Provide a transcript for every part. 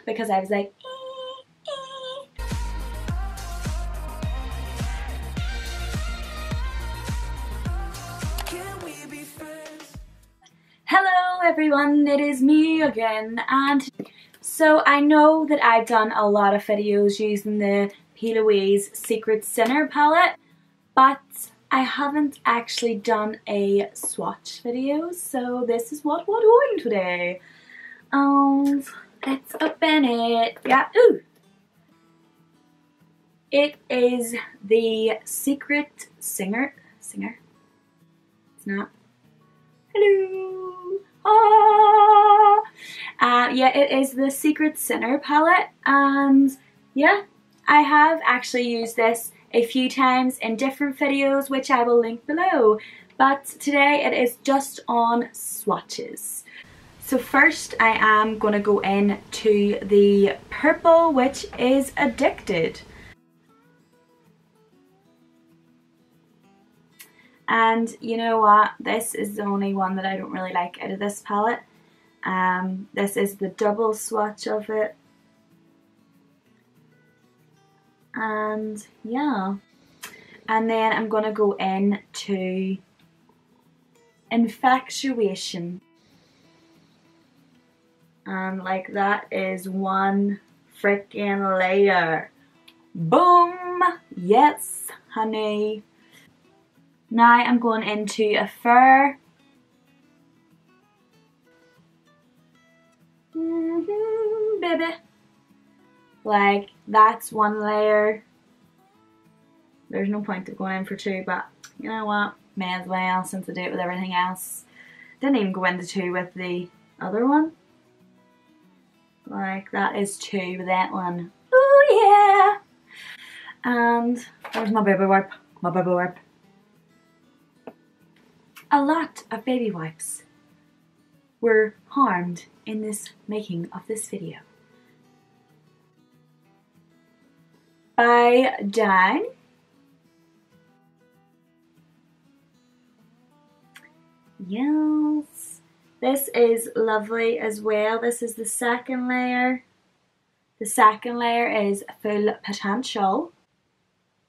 because I was like, hello everyone, it is me again. And so I know that I've done a lot of videos using the Plouise Secret Sinner palette, but I haven't actually done a swatch video, so this is what we're doing today. Let's open it. Yeah, ooh! It is the Secret Singer. It's not. Hello! Yeah, it is the Secret Sinner palette, and yeah, I have actually used this a few times in different videos, which I will link below, but today it is just on swatches. So first I am going to go in to the purple, which is Addicted. And you know what, this is the only one that I don't really like out of this palette. This is the double swatch of it. And yeah, and then I'm gonna go in to Infatuation, and like that is one freaking layer. Boom! Yes, honey. Now I'm going into a Fur. Baby. Like, that's one layer. There's no point of going in for two, but you know what? May as well, since I do it with everything else. Didn't even go into two with the other one. Like, that is two with that one. Oh yeah! And there's my baby wipe. My baby wipe. A lot of baby wipes were harmed in this making of this video. By Down. Yes, this is lovely as well. This is the second layer. The second layer is Full Potential.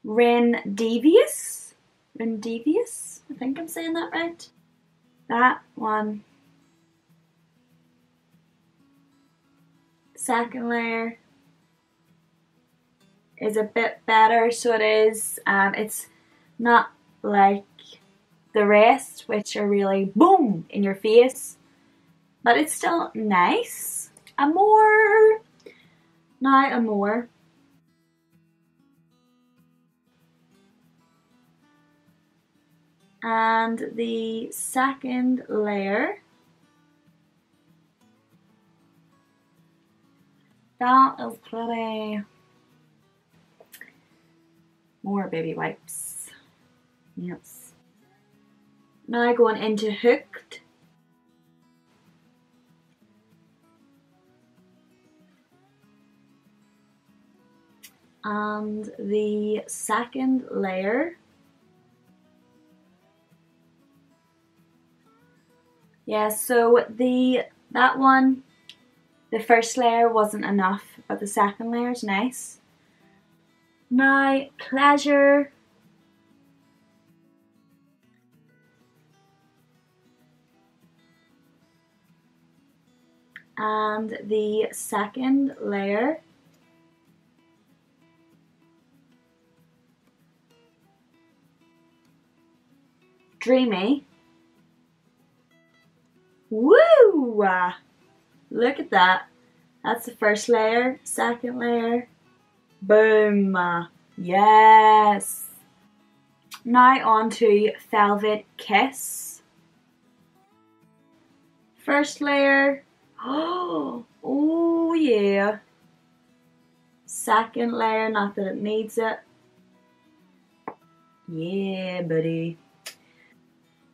Rendevious, I think I'm saying that right. That one. Second layer is a bit better, so it is, it's not like the rest, which are really boom in your face, but it's still nice. Amore. Now Amore. And the second layer, that is pretty. More baby wipes. Yes. Now going into Hooked. And the second layer. Yeah, so that one, the first layer wasn't enough, but the second layer is nice. Now Pleasure. And the second layer. Dreamy. Woo! Look at that. That's the first layer, second layer. Boom! Yes! Now on to Velvet Kiss. First layer. Oh yeah. Second layer, not that it needs it. Yeah, buddy.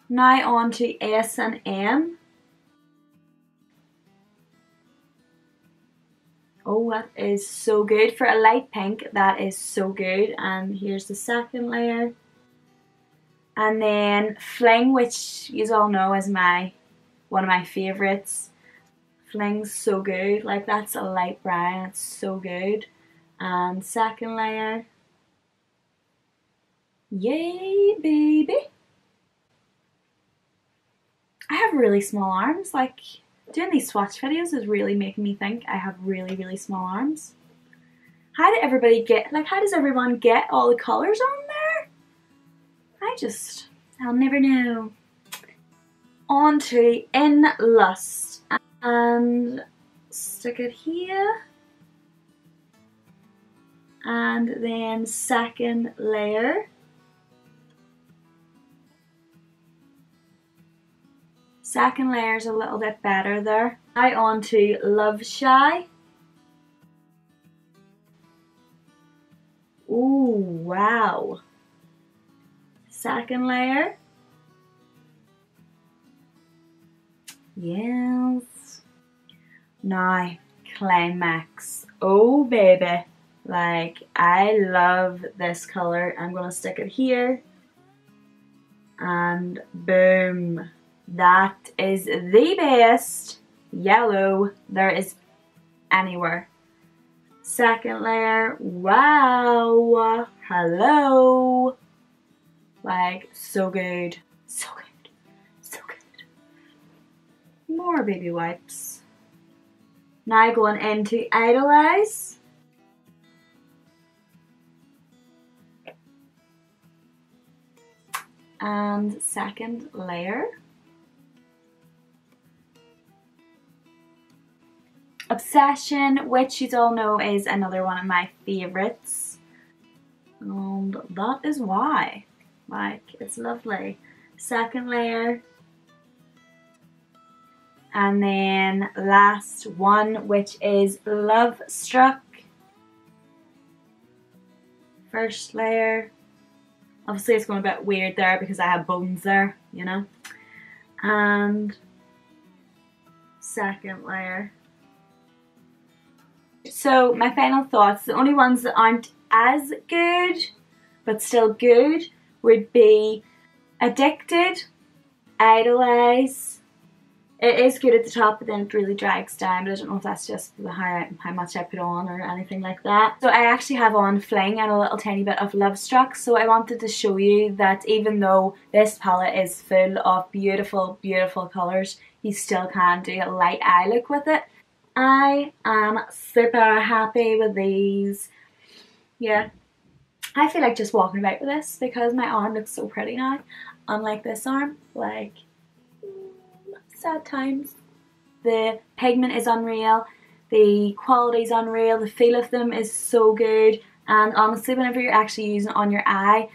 Now on to S&M. Oh, that is so good. For a light pink, that is so good. And here's the second layer. And then Fling, which you all know is one of my favourites. Fling's so good. Like, that's a light brown. It's so good. And second layer. Yay, baby. I have really small arms. Like, doing these swatch videos is really making me think I have really, really small arms. How did everybody get, like, how does everyone get all the colours on there? I'll never know. On to In Lust. And stick it here. And then second layer. Second layer is a little bit better there. Now on to Love Shy. Ooh, wow. Second layer. Yes. Now, Climax. Oh, baby. Like, I love this color. I'm going to stick it here. And boom. That is the best yellow there is anywhere. Second layer. Wow. Hello. Like, so good. So good. So good. More baby wipes. Now going into Idolize. And second layer. Obsession, which you all know is another one of my favourites. And that is why. Like, it's lovely. Second layer. And then last one, which is Love Struck. First layer. Obviously it's going a bit weird there because I have bones there, you know. And second layer. So my final thoughts, the only ones that aren't as good but still good would be Addicted, Idolize. It is good at the top, but then it really drags down, but I don't know if that's just how much I put on or anything like that. So I actually have on Fling and a little tiny bit of Love Struck, so I wanted to show you that even though this palette is full of beautiful, beautiful colours, you still can do a light eye look with it. I am super happy with these. Yeah, I feel like just walking about with this because my arm looks so pretty now, unlike this arm. Like, sad times. The pigment is unreal, the quality is unreal, the feel of them is so good, and honestly whenever you're actually using it on your eye,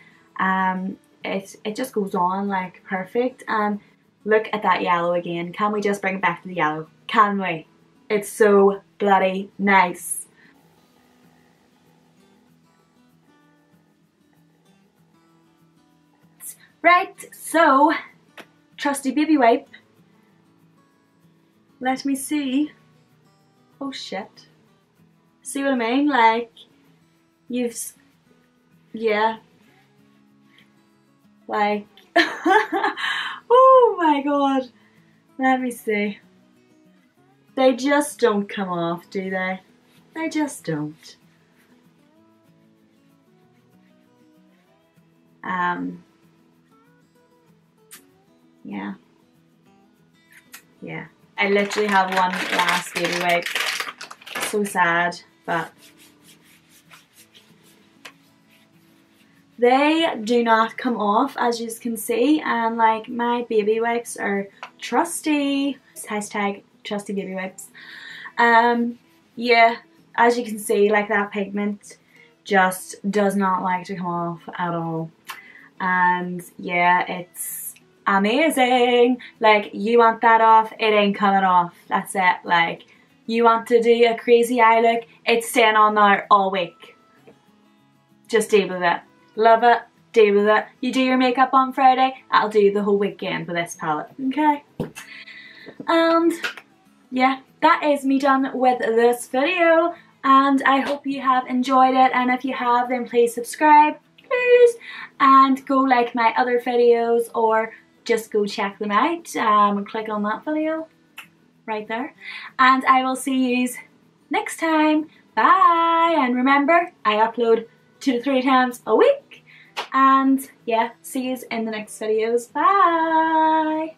it just goes on like perfect. And look at that yellow again. Can we just bring it back to the yellow? Can we? It's so bloody nice. Right, so trusty baby wipe. Let me see. Oh shit. See what I mean? Like, yeah. Like, oh my god. Let me see. They just don't come off, do they? They just don't. Yeah. Yeah. I literally have one last baby wipe. So sad, but they do not come off, as you can see, and like my baby wipes are trusty. Hashtag trusty baby wipes. Yeah, as you can see, like that pigment just does not like to come off at all. And yeah, it's amazing. Like, you want that off, it ain't coming off. That's it. Like, you want to do a crazy eye look, it's staying on there all week. Just deal with it. Love it, deal with it. You do your makeup on Friday, I'll do the whole weekend with this palette. Okay? And yeah, that is me done with this video, and I hope you have enjoyed it, and if you have, then please subscribe, please, and go like my other videos, or just go check them out, click on that video. right there. And I will see you next time. Bye! And remember, I upload 2 to 3 times a week. And yeah, see you in the next videos. Bye!